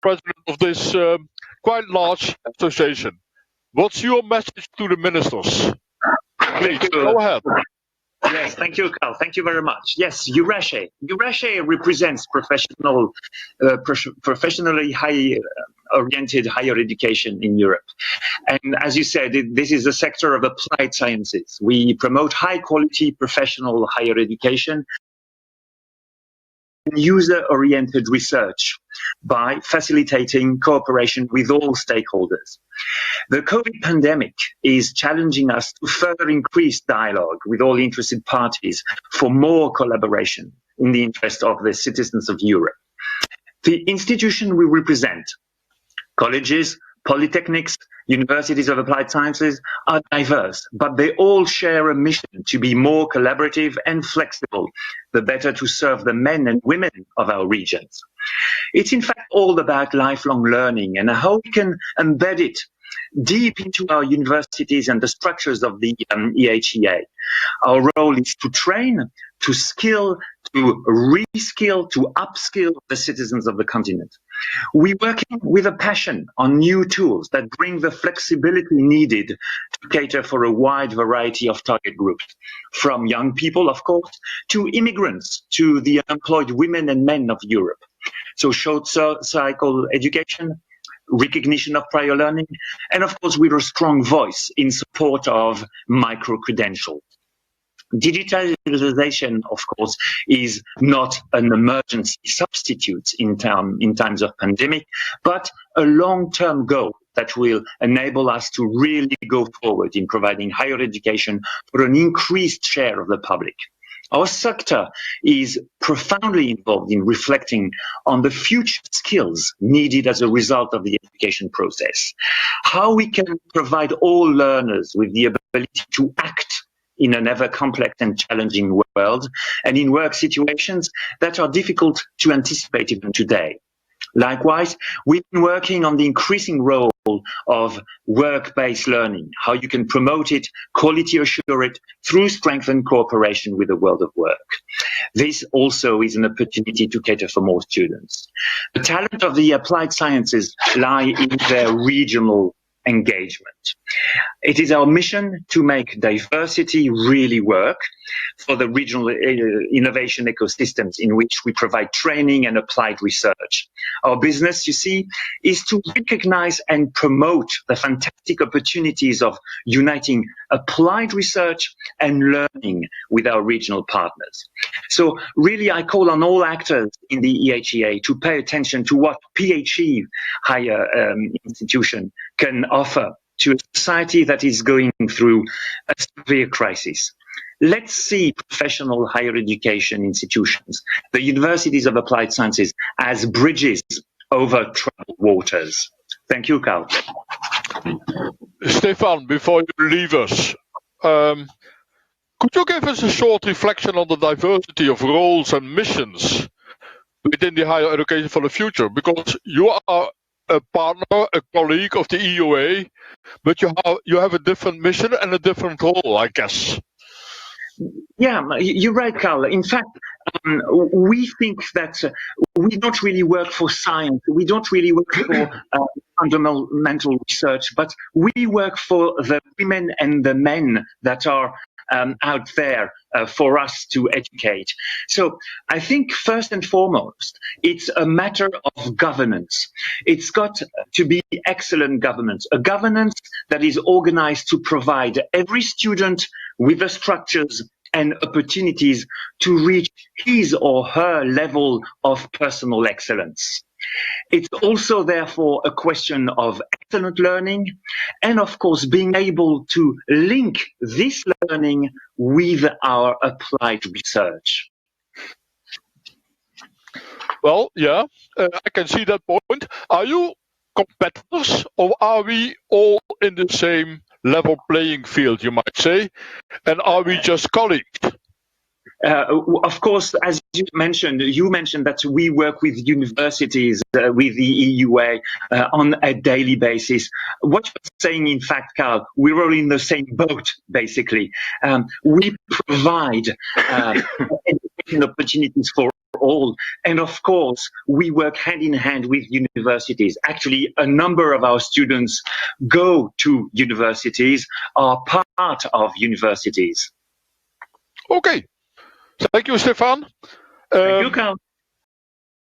president of this quite large association. What's your message to the ministers? Please, go ahead. Yes, thank you, Carl. Thank you very much. Yes, EURASHE. EURASHE represents professionally high-oriented higher education in Europe. And as you said, this is a sector of applied sciences. We promote high-quality professional higher education and user-oriented research by facilitating cooperation with all stakeholders. The COVID pandemic is challenging us to further increase dialogue with all interested parties for more collaboration in the interest of the citizens of Europe. The institution we represent, colleges, polytechnics, universities of applied sciences, are diverse, but they all share a mission to be more collaborative and flexible, the better to serve the men and women of our regions. It's in fact all about lifelong learning and how we can embed it deep into our universities and the structures of the EHEA. Our role is to train, to skill, to reskill, to upskill the citizens of the continent. We're working with a passion on new tools that bring the flexibility needed to cater for a wide variety of target groups, from young people, of course, to immigrants, to the unemployed women and men of Europe. So short cycle education, recognition of prior learning, and of course with a strong voice in support of micro-credentials. Digitalization, of course, is not an emergency substitute in times of pandemic, but a long-term goal that will enable us to really go forward in providing higher education for an increased share of the public. Our sector is profoundly involved in reflecting on the future skills needed as a result of the education process, how we can provide all learners with the ability to act in an ever complex and challenging world, and in work situations that are difficult to anticipate even today. Likewise, we've been working on the increasing role of work-based learning, how you can promote it, quality assure it, through strengthened cooperation with the world of work. This also is an opportunity to cater for more students. The talent of the applied sciences lie in their regional engagement. It is our mission to make diversity really work for the regional innovation ecosystems in which we provide training and applied research. Our business, you see, is to recognize and promote the fantastic opportunities of uniting applied research and learning with our regional partners. So really, I call on all actors in the EHEA to pay attention to what PHE higher institution can offer to a society that is going through a severe crisis. Let's see professional higher education institutions, the universities of applied sciences, as bridges over troubled waters. Thank you, Carl. Stéphane, before you leave us, could you give us a short reflection on the diversity of roles and missions within the higher education for the future? Because you are a partner, a colleague of the EUA, but you have a different mission and a different role, I guess. Yeah, you're right, Carl. In fact, we think that we don't really work for science. We don't really work for fundamental research, but we work for the women and the men that are out there for us to educate. So I think first and foremost, it's a matter of governance. It's got to be excellent governance, a governance that is organized to provide every student with the structures and opportunities to reach his or her level of personal excellence. It's also, therefore, a question of excellent learning and, of course, being able to link this learning with our applied research. Well, yeah, I can see that point. Are you competitors, or are we all in the same level playing field, you might say? And are we just colleagues? Of course, as you mentioned that we work with universities, with the EUA on a daily basis. What you're saying, in fact, Carl, we're all in the same boat, basically. We provide education opportunities for all. And of course, we work hand in hand with universities. Actually, a number of our students go to universities, are part of universities. Okay, thank you, Stéphane. Thank you, Carl.